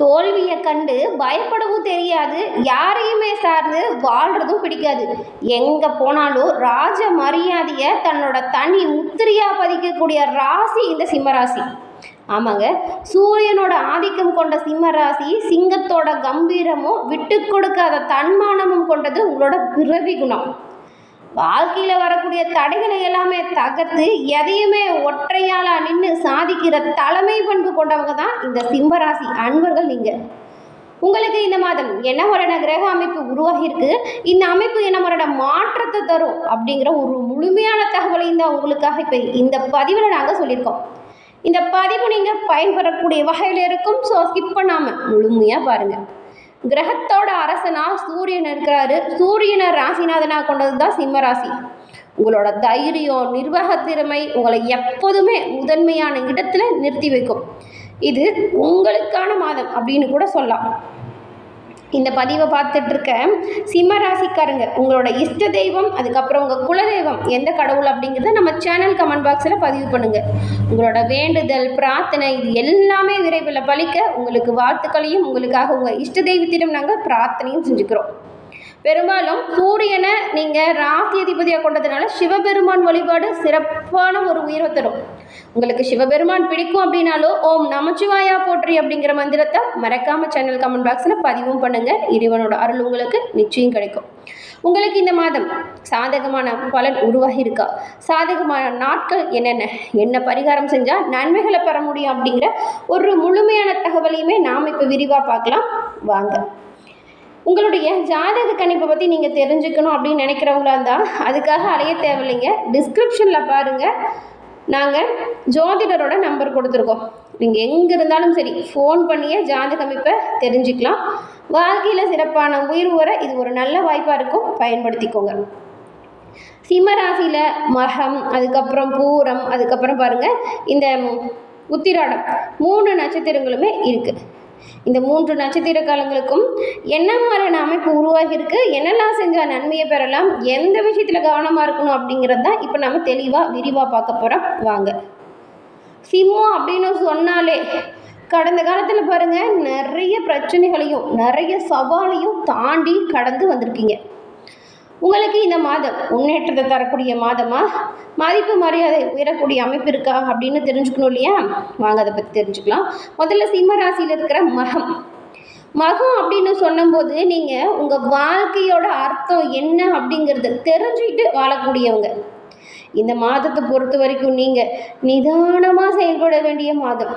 தோல்வியை கண்டு பயப்படவும் தெரியாது, யாரையுமே சார்ந்து வாழ்கிறதும் பிடிக்காது. எங்கே போனாலும் ராஜ மரியாதையை தன்னோட தனி முத்திரையாக பதிக்கக்கூடிய ராசி இந்த சிம்மராசி. ஆமாங்க, சூரியனோட ஆதிக்கம் கொண்ட சிம்மராசி சிங்கத்தோட கம்பீரமும் விட்டு கொடுக்காத தன்மானமும் கொண்டது உங்களோட பிறவி குணம். வாழ்க்கையில் வரக்கூடிய தடைகளை எல்லாமே தகர்த்து எதையுமே ஒற்றையாளா நின்று சாதிக்கிற தலைமை பண்பு கொண்டவங்க தான் இந்த சிம்மராசி அன்பர்கள். நீங்கள் உங்களுக்கு இந்த மாதம் என்ன மாதிரியான கிரக அமைப்பு உருவாகியிருக்கு, இந்த அமைப்பு என்ன மாதிரியான மாற்றத்தை தரும் அப்படிங்கிற ஒரு முழுமையான தகவலையும் தான் உங்களுக்காக இப்போ இந்த பதிவில் நாங்கள் சொல்லியிருக்கோம். இந்த பதிவு நீங்கள் பயன்பெறக்கூடிய வகையில் இருக்கும். ஸோ ஸ்கிப் பண்ணாமல் முழுமையாக பாருங்கள். கிரகத்தோட அரசனா சூரியன் இருக்கிறாரு. சூரியனை ராசிநாதனாக கொண்டது தான் சிம்மராசி. உங்களோட தைரியம், நிர்வாக திறமை உங்களை எப்போதுமே முதன்மையான இடத்துல நிறுத்தி வைக்கும். இது உங்களுக்கான மாதம் அப்படின்னு கூட சொல்லலாம். இந்த பதிவை பார்த்துட்டு இருக்க சிம்ம ராசிக்காரங்க, உங்களோட இஷ்ட தெய்வம், அதுக்கப்புறம் உங்கள் குலதெய்வம் எந்த கடவுள் அப்படிங்கிறத நம்ம சேனல் கமெண்ட் பாக்ஸில் பதிவு பண்ணுங்கள். உங்களோட வேண்டுதல், பிரார்த்தனை இது எல்லாமே விரைவில் பலிக்க உங்களுக்கு வாழ்த்துக்களையும் உங்களுக்காக உங்கள் இஷ்ட தெய்வத்திடம் நாங்கள் பிரார்த்தனையும் செஞ்சுக்கிறோம். பெரும்பாலும் சூரியனை நீங்கள் ராசி அதிபதியாக கொண்டதுனால சிவபெருமான் வழிபாடு சிறப்பான ஒரு உயர்வை தரும். உங்களுக்கு சிவபெருமான் பிடிக்கும் அப்படின்னாலும் ஓம் நமச்சிவாயா போற்றி அப்படிங்கிற மந்திரத்தை மறக்காமல் சேனல் கமெண்ட் பாக்ஸில் பதிவும் பண்ணுங்கள். இறைவனோட அருள் உங்களுக்கு நிச்சயம் கிடைக்கும். உங்களுக்கு இந்த மாதம் சாதகமான பலன் உருவாகி இருக்கா, சாதகமான நாட்கள் என்னென்ன, என்ன பரிகாரம் செஞ்சால் நன்மைகளை பெற முடியும் அப்படிங்கிற ஒரு முழுமையான தகவலையுமே நாம் இப்போ விரிவாக பார்க்கலாம். வாங்க. உங்களுடைய ஜாதக கணிப்பை பற்றி நீங்கள் தெரிஞ்சுக்கணும் அப்படின்னு நினைக்கிறவங்களா இருந்தால் அதுக்காக அலைய தேவையில்லைங்க. டிஸ்கிரிப்ஷனில் பாருங்கள், நாங்கள் ஜோதிடரோட நம்பர் கொடுத்துருக்கோம். நீங்கள் எங்கே இருந்தாலும் சரி ஃபோன் பண்ணியே ஜாதக அமைப்பை தெரிஞ்சுக்கலாம். வாழ்க்கையில் சிறப்பான உயர்வு வர இது ஒரு நல்ல வாய்ப்பாக இருக்கும், பயன்படுத்திக்கோங்க. சிம்மராசியில் மகம், அதுக்கப்புறம் பூரம், அதுக்கப்புறம் பாருங்கள் இந்த உத்திராடம் 3 நட்சத்திரங்களுமே இருக்குது. இந்த 3 நட்சத்திர காலங்களுக்கும் என்ன மாதிரியான அமைப்பு உருவாகியிருக்கு, என்னெல்லாம் செஞ்சால் நன்மையை பெறலாம், எந்த விஷயத்தில் கவனமாக இருக்கணும் அப்படிங்கிறது தான் இப்போ நம்ம தெளிவாக விரிவாக பார்க்க போகிறோம். வாங்க. சிம்மம் அப்படின்னு சொன்னாலே கடந்த காலத்தில் பாருங்கள் நிறைய பிரச்சனைகளையும் நிறைய சவாலையும் தாண்டி கடந்து வந்திருக்கீங்க. உங்களுக்கு இந்த மாதம் முன்னேற்றத்தை தரக்கூடிய மாதமாக, மதிப்பு மரியாதை உயரக்கூடிய அமைப்பு இருக்கா அப்படின்னு தெரிஞ்சுக்கணும் இல்லையா? வாங்க அதை பற்றி தெரிஞ்சுக்கலாம். முதல்ல சிம்ம ராசியில் இருக்கிற மகம். மகம் அப்படின்னு சொல்லும்போது நீங்கள் உங்கள் வாழ்க்கையோட அர்த்தம் என்ன அப்படிங்கிறத தெரிஞ்சுக்கிட்டு வாழக்கூடியவங்க. இந்த மாதத்தை பொறுத்த வரைக்கும் நீங்கள் நிதானமாக செயல்பட வேண்டிய மாதம்.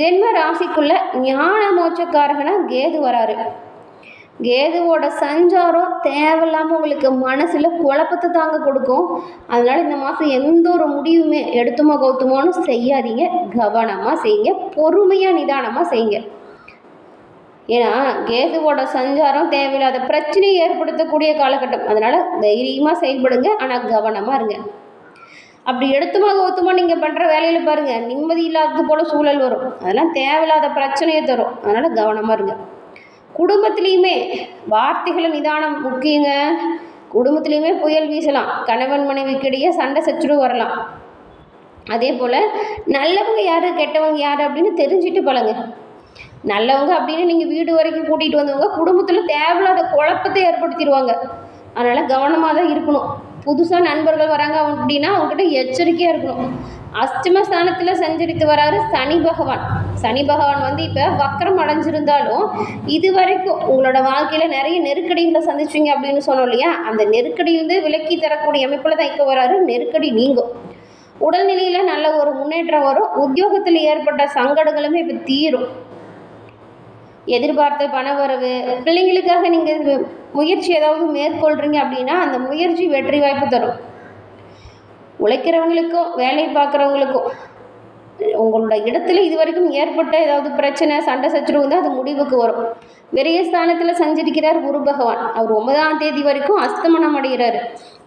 ஜென்ம ராசிக்குள்ள ஞான மோட்சக்காரகனா கேது வராரு. கேதுவோட சஞ்சாரம் தேவையில்லாமல் உங்களுக்கு மனசில் குழப்பத்தை தாங்க கொடுக்கும். அதனால் இந்த மாதம் எந்த ஒரு முடிவுமே எடுத்துமோ கௌத்துமோன்னு செய்யாதீங்க. கவனமாக செய்யுங்க, பொறுமையாக நிதானமாக செய்யுங்க. ஏன்னா கேதுவோட சஞ்சாரம் தேவையில்லாத பிரச்சனையை ஏற்படுத்தக்கூடிய காலகட்டம். அதனால் தைரியமாக செயல்படுங்க, ஆனால் கவனமாக இருங்க. அப்படி எடுத்துமா கௌத்துமா நீங்கள் பண்ணுற வேலையில் பாருங்கள் நிம்மதி இல்லாதது போல் சூழல் வரும். அதெல்லாம் தேவையில்லாத பிரச்சனையை தரும். அதனால் கவனமாக இருங்க. குடும்பத்துலேயுமே வார்த்தைகளை நிதானம் முக்கியங்க. குடும்பத்துலேயுமே புயல் வீசலாம், கணவன் மனைவிக்கிடையே சண்டை சச்சரவு வரலாம். அதே போல் நல்லவங்க யார் கெட்டவங்க யார் அப்படின்னு தெரிஞ்சுட்டு பழங்க. நல்லவங்க அப்படின்னு நீங்கள் வீடு வரைக்கும் கூட்டிகிட்டு வந்தவங்க குடும்பத்தில் தேவையில்லாத குழப்பத்தை ஏற்படுத்திடுவாங்க. அதனால் கவனமாக தான் இருக்கணும். புதுசாக நண்பர்கள் வராங்க அப்படின்னா அவங்ககிட்ட எச்சரிக்கையாக இருக்கணும். அஷ்டமஸ்தானத்தில் சஞ்சரித்து வராரு சனி பகவான். சனி பகவான் இப்போ வக்கரம் அடைஞ்சிருந்தாலும் இது வரைக்கும் உங்களோட வாழ்க்கையில் நிறைய நெருக்கடிகளை சந்திச்சிங்க அப்படின்னு சொன்னோம் இல்லையா? அந்த நெருக்கடியிலிருந்து விலக்கி தரக்கூடிய அமைப்பில் தான் இப்போ வராரு. நெருக்கடி நீங்கும், உடல்நிலையில் நல்ல ஒரு முன்னேற்றம் வரும், உத்தியோகத்தில் ஏற்பட்ட சங்கடங்களுமே இப்போ தீரும். எதிர்பார்த்த பணவரவு, பிள்ளைங்களுக்காக நீங்கள் முயற்சி ஏதாவது மேற்கொள்கிறீங்க அப்படின்னா அந்த முயற்சி வெற்றி வாய்ப்பு தரும். உழைக்கிறவங்களுக்கும் வேலை பார்க்குறவங்களுக்கும் உங்களோட இடத்துல இது வரைக்கும் ஏற்பட்ட ஏதாவது பிரச்சனை சண்டை சச்சரவு வந்து அது முடிவுக்கு வரும். விரயஸ்தானத்தில் சஞ்சரிக்கிறார் குரு பகவான். அவர் 9ஆம் தேதி வரைக்கும் அஸ்தமனம் அடைகிறாரு.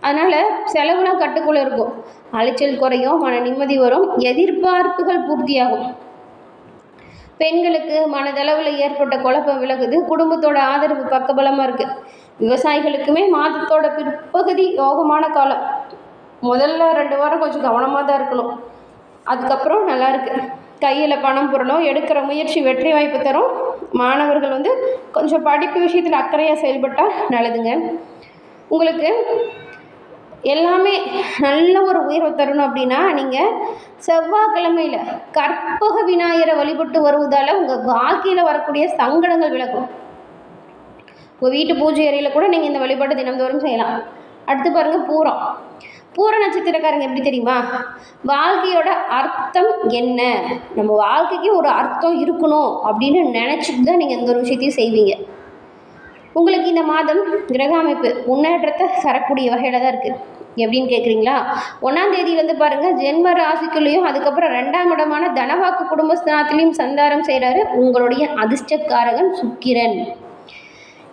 அதனால் செலவுலாம் கட்டுக்குள்ளே இருக்கும். அலைச்சல் குறையும், மன நிம்மதி வரும், எதிர்பார்ப்புகள் பூர்த்தியாகும். பெண்களுக்கு மனதளவில் ஏற்பட்ட குழப்பம் விலகுது. குடும்பத்தோட ஆதரவு பக்கபலமாக இருக்குது. விவசாயிகளுக்குமே மாதத்தோட பிற்பகுதி யோகமான காலம். முதல்ல 2 வாரம் கொஞ்சம் கவனமாக தான் இருக்கணும். அதுக்கப்புறம் நல்லாயிருக்கு. கையில் பணம் புரணும், எடுக்கிற முயற்சி வெற்றி வாய்ப்பு தரும். மாணவர்கள் வந்து கொஞ்சம் படிப்பு விஷயத்தில் அக்கறையாக செயல்பட்டால் நல்லதுங்க. உங்களுக்கு எல்லாமே நல்ல ஒரு உயர்வை தரணும் அப்படின்னா நீங்கள் செவ்வாய்க்கிழமையில் கற்பக விநாயகரை வழிபட்டு வருவதால் உங்கள் வாழ்க்கையில் வரக்கூடிய சங்கடங்கள் விலகும். உங்கள் வீட்டு பூஜை அறையில் கூட நீங்கள் இந்த வழிபாட்டை தினந்தோறும் செய்யலாம். அடுத்து பாருங்கள், பூர நட்சத்திரக்காரங்க எப்படி தெரியுமா? வாழ்க்கையோட அர்த்தம் என்ன, நம்ம வாழ்க்கைக்கு ஒரு அர்த்தம் இருக்கணும் அப்படின்னு நினச்சிட்டு தான் நீங்கள் எந்த ஒரு விஷயத்தையும் செய்வீங்க. உங்களுக்கு இந்த மாதம் கிரக அமைப்பு முன்னேற்றத்தை தரக்கூடிய வகையில் தான் இருக்குது. எப்படின்னு கேட்குறீங்களா? 1ஆம் தேதியிலேருந்து பாருங்கள், ஜென்ம ராசிக்குள்ளேயும் அதுக்கப்புறம் 2ஆம் இடமான தனவாக்கு குடும்பஸ்தானத்திலையும் சஞ்சாரம் செய்கிறாரு உங்களுடைய அதிர்ஷ்டக்காரகன் சுக்கிரன்.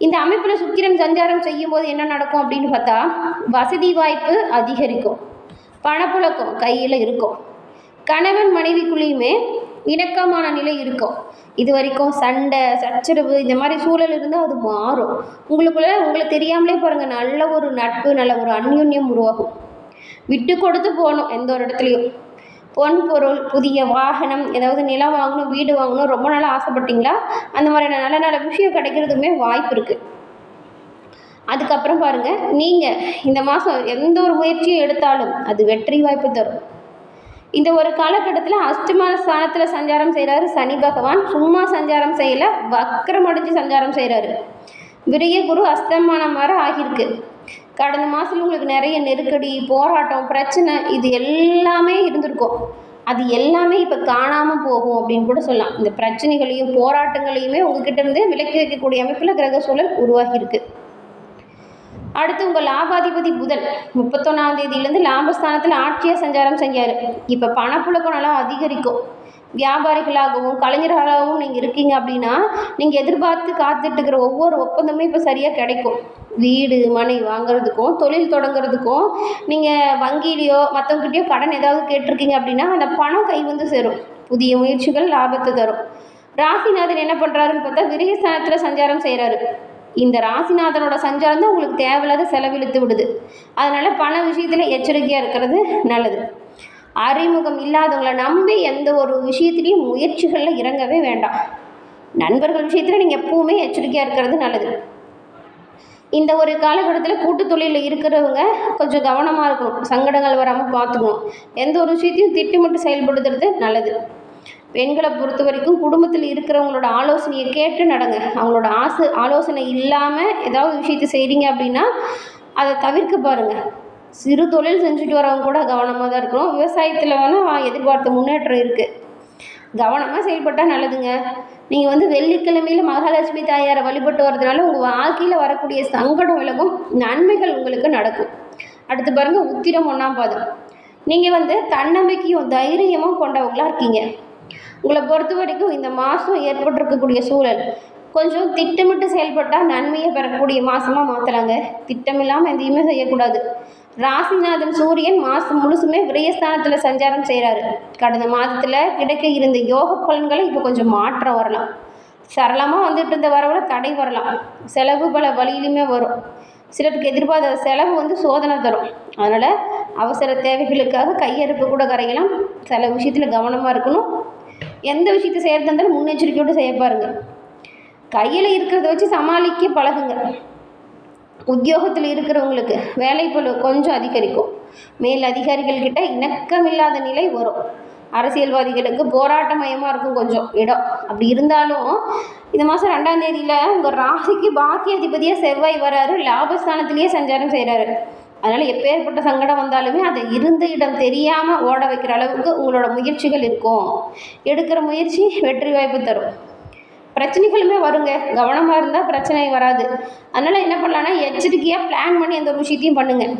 இந்த அமைப்பில் சுக்கிரன் சஞ்சாரம் செய்யும் போது என்ன நடக்கும் அப்படின்னு பார்த்தா, வசதி வாய்ப்பு அதிகரிக்கும், பணப்புழக்கம் கையில் இருக்கும், கணவன் மனைவிக்குள்ளேயுமே இணக்கமான நிலை இருக்கும். இது வரைக்கும் சண்டை சச்சரவு இந்த மாதிரி சூழல் இருந்தால் அது மாறும். உங்களுக்கு தெரியாமலே பாருங்கள், நல்ல ஒரு நட்பு, நல்ல ஒரு அந்யோன்யம் உருவாகும். விட்டு கொடுத்து போகணும். எந்த ஒரு இடத்துலையும் பொன் பொருள், புதிய வாகனம், ஏதாவது நிலம் வாங்கணும், வீடு வாங்கணும், ரொம்ப நாளாக ஆசைப்பட்டீங்களா, அந்த மாதிரியான நல்ல நல்ல விஷயம் கிடைக்கிறதுக்குமே வாய்ப்பு இருக்குது. அதுக்கப்புறம் பாருங்கள், நீங்கள் இந்த மாதம் எந்த ஒரு முயற்சியும் எடுத்தாலும் அது வெற்றி வாய்ப்பு தரும். இந்த ஒரு காலகட்டத்தில் அஷ்டம ஸ்தானத்தில் சஞ்சாரம் செய்கிறாரு சனி பகவான். சும்மா சஞ்சாரம் செய்யலை, வக்கரம் அடைஞ்சு சஞ்சாரம் செய்கிறாரு. விரிய குரு அஸ்தமானம் வர ஆகியிருக்கு. கடந்த மாதத்தில் உங்களுக்கு நிறைய நெருக்கடி, போராட்டம், பிரச்சனை இது எல்லாமே இருந்திருக்கும். அது எல்லாமே இப்போ காணாமல் போகும் அப்படின்னு கூட சொல்லலாம். இந்த பிரச்சனைகளையும் போராட்டங்களையுமே உங்ககிட்ட இருந்து விலக்கி வைக்கக்கூடிய அமைப்பில் கிரக சூழல் உருவாகியிருக்கு. அடுத்து உங்கள் லாபாதிபதி புதன் 31ஆம் தேதியிலேருந்து லாபஸ்தானத்தில் ஆட்சியாக சஞ்சாரம் செஞ்சார். இப்போ பணப்புழக்கம் நல்லா அதிகரிக்கும். வியாபாரிகளாகவும் கலைஞர்களாகவும் நீங்கள் இருக்கீங்க அப்படின்னா நீங்கள் எதிர்பார்த்து காத்துட்டு இருக்கிற ஒவ்வொரு ஒப்பந்தமே இப்போ சரியாக கிடைக்கும். வீடு மனை வாங்குறதுக்கும் தொழில் தொடங்குறதுக்கும் நீங்கள் வங்கியிலையோ மற்றவங்ககிட்டயோ கடன் ஏதாவது கேட்டிருக்கீங்க அப்படின்னா அந்த பணம் கை வந்து சேரும். புதிய முயற்சிகள் லாபத்தை தரும். ராசிநாதன் என்ன பண்ணுறாருன்னு பார்த்தா விரயஸ்தானத்தில் சஞ்சாரம் செய்கிறாரு. இந்த ராசிநாதனோட சஞ்சாரம் தான் உங்களுக்கு தேவையில்லாத செலவிழுத்து விடுது. அதனால் பண விஷயத்தில் எச்சரிக்கையாக இருக்கிறது நல்லது. அறிமுகம் இல்லாதவங்களை நம்பி எந்த ஒரு விஷயத்துலையும் முயற்சிகளில் இறங்கவே வேண்டாம். நண்பர்கள் விஷயத்தில் நீங்கள் எப்பவுமே எச்சரிக்கையாக இருக்கிறது நல்லது. இந்த ஒரு காலகட்டத்தில் கூட்டு தொழிலில் இருக்கிறவங்க கொஞ்சம் கவனமாக இருக்கணும். சங்கடங்கள் வராமல் பார்த்துக்கணும். எந்த ஒரு விஷயத்தையும் திட்டமிட்டு செயல்படுத்துறது நல்லது. பெண்களை பொறுத்த வரைக்கும் குடும்பத்தில் இருக்கிறவங்களோட ஆலோசனையை கேட்டு நடங்க. அவங்களோட ஆலோசனை இல்லாமல் ஏதாவது விஷயத்தை செய்கிறீங்க அப்படின்னா அதை தவிர்க்க பாருங்கள். சிறு தொழில் செஞ்சுட்டு வரவங்க கூட கவனமாக தான் இருக்கணும். விவசாயத்தில் வேணால் எதிர்பார்த்த முன்னேற்றம் இருக்குது. கவனமாக செயல்பட்டால் நல்லதுங்க. நீங்கள் வெள்ளிக்கிழமையில் மகாலட்சுமி தாயாரை வழிபட்டு வர்றதுனால உங்கள் வாழ்க்கையில் வரக்கூடிய சங்கடம் விலகும், நன்மைகள் உங்களுக்கு நடக்கும். அடுத்து பாருங்கள், உத்திரம் 1ஆம் பாதம். நீங்கள் தன்னம்பிக்கையும் தைரியமும் கொண்டவங்களாக இருக்கீங்க. உங்களை பொறுத்த வரைக்கும் இந்த மாதம் ஏற்பட்டிருக்கக்கூடிய சூழல் கொஞ்சம் திட்டமிட்டு செயல்பட்டால் நன்மையை பெறக்கூடிய மாதமாக மாற்றலாங்க. திட்டமில்லாமல் எதையுமே செய்யக்கூடாது. ராசிநாதன் சூரியன் மாதம் முழுசுமே விரயஸ்தானத்தில் சஞ்சாரம் செய்கிறாரு. கடந்த மாதத்தில் கிடைக்க இருந்த யோக பலன்களை இப்போ கொஞ்சம் மாற்றம் வரலாம். சரளமாக வந்துட்டு இருந்த வரவுல தடை வரலாம். செலவு பல வழியிலுமே வரும். சிலருக்கு எதிர்பார்த்த செலவு சோதனை தரும். அதனால் அவசர தேவைகளுக்காக கையெழுப்பு கூட கரையலாம். சில விஷயத்தில் கவனமாக இருக்கணும். எந்த விஷயத்தை செய்கிறதா இருந்தாலும் முன்னெச்சரிக்கையோடு செய்ய பாருங்கள். கையில் இருக்கிறத வச்சு சமாளிக்க பழகுங்க. உத்தியோகத்தில் இருக்கிறவங்களுக்கு வேலைப்பளு கொஞ்சம் அதிகரிக்கும். மேல் அதிகாரிகள்கிட்ட இணக்கமில்லாத நிலை வரும். அரசியல்வாதிகளுக்கு போராட்டமயமாக இருக்கும் கொஞ்சம் இடம். அப்படி இருந்தாலும் இந்த மாதம் 2ஆம் தேதியில் உங்கள் ராசிக்கு பாக்கிய அதிபதியாக செவ்வாய் வராரு. லாபஸ்தானத்திலேயே சஞ்சாரம் செய்கிறாரு. அதனால் எப்பேற்பட்ட சங்கடம் வந்தாலுமே அதை இருந்த இடம் தெரியாமல் ஓட வைக்கிற அளவுக்கு உங்களோட முயற்சிகள் இருக்கும். எடுக்கிற முயற்சி வெற்றி வாய்ப்பு தரும். பிரச்சனைகளுமே வருங்க. கவனமாக இருந்தால் பிரச்சனை வராது. அதனால் என்ன பண்ணலான்னா எச்சரிக்கையாக பிளான் பண்ணி எந்த ஒரு விஷயத்தையும் பண்ணுங்கள்.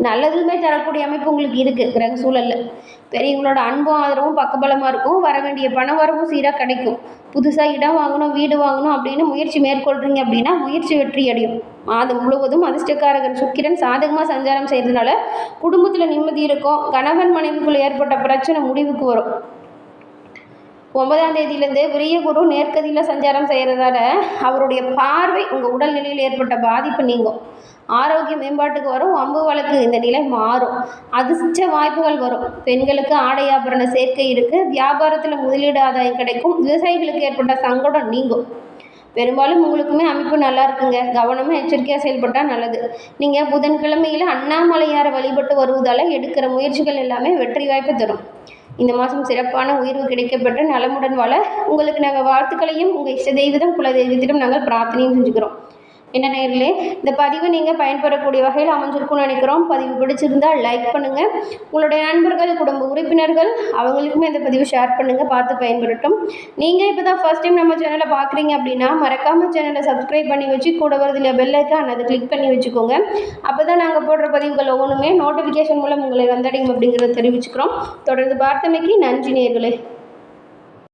நல்லதுமே தரக்கூடிய அமைப்பு உங்களுக்கு இருக்குது. கிரக சூழலில் பெரியவங்களோட அன்பும் ஆதரவும் பக்கபலமாக இருக்கும். வர வேண்டிய பண வரவும் சீராக கிடைக்கும். புதுசாக இடம் வாங்கணும், வீடு வாங்கணும் அப்படின்னு முயற்சி மேற்கொள்கிறீங்க அப்படின்னா முயற்சி வெற்றி அடையும். மாதம் முழுவதும் அதிர்ஷ்டக்காரகன் சுக்கிரன் சாதகமாக சஞ்சாரம் செய்கிறதுனால குடும்பத்தில் நிம்மதி இருக்கும். கணவன் மனைவிக்குள்ளே ஏற்பட்ட பிரச்சனை முடிவுக்கு வரும். 9ஆம் தேதியிலேருந்து விரிய குரு நேர்கதியில் சஞ்சாரம் செய்கிறதால அவருடைய பார்வை உங்கள் உடல்நிலையில் ஏற்பட்ட பாதிப்பு நீங்கும். ஆரோக்கிய மேம்பாட்டுக்கு வரும். வம்பு வழக்கு இந்த நிலை மாறும். அதிர்ஷ்ட வாய்ப்புகள் வரும். பெண்களுக்கு ஆடை ஆபரண சேர்க்கை இருக்குது. வியாபாரத்தில் முதலீடு ஆதாயம் கிடைக்கும். விவசாயிகளுக்கு ஏற்பட்ட சங்கடம் நீங்கும். பெரும்பாலும் உங்களுக்குமே அமைப்பு நல்லா இருக்குங்க. கவனமாக எச்சரிக்கையாக செயல்பட்டால் நல்லது. நீங்கள் புதன்கிழமையில் அண்ணாமலையாரை வழிபட்டு வருவதால் எடுக்கிற முயற்சிகள் எல்லாமே வெற்றி வாய்ப்பு தரும். இந்த மாதம் சிறப்பான உயர்வு கிடைக்கப்பட்டு நலமுடன் வாழ உங்களுக்கு நாங்கள் வாழ்த்துக்களையும் உங்கள் இஷ்ட தெய்வம் குல தெய்வத்திடம் நாங்கள் பிரார்த்தனையும் செஞ்சுக்கிறோம். என்ன நேயர்களே, இந்த பதிவு நீங்கள் பயன்பெறக்கூடிய வகையில் அமைஞ்சிருக்கும்னு நினைக்கிறோம். பதிவு பிடிச்சிருந்தால் லைக் பண்ணுங்கள். உங்களுடைய நண்பர்கள், குடும்ப உறுப்பினர்கள் அவங்களுக்குமே இந்த பதிவு ஷேர் பண்ணுங்கள், பார்த்து பயன்பெறட்டும். நீங்கள் இப்போ தான் ஃபர்ஸ்ட் டைம் நம்ம சேனலை பார்க்குறீங்க அப்படின்னா மறக்காமல் சேனலை சப்ஸ்கிரைப் பண்ணி வச்சு கூட வரதுல பெல் ஐக்கான் அதை கிளிக் பண்ணி வச்சுக்கோங்க. அப்போ தான் நாங்கள் போடுற பதிவுகள் ஒவ்வொன்றுமே நோட்டிஃபிகேஷன் மூலம் உங்களை வந்தடையும் அப்படிங்கிறத தெரிவிச்சுக்கிறோம். தொடர்ந்து பார்த்தமைக்கு நன்றி நேயர்களே.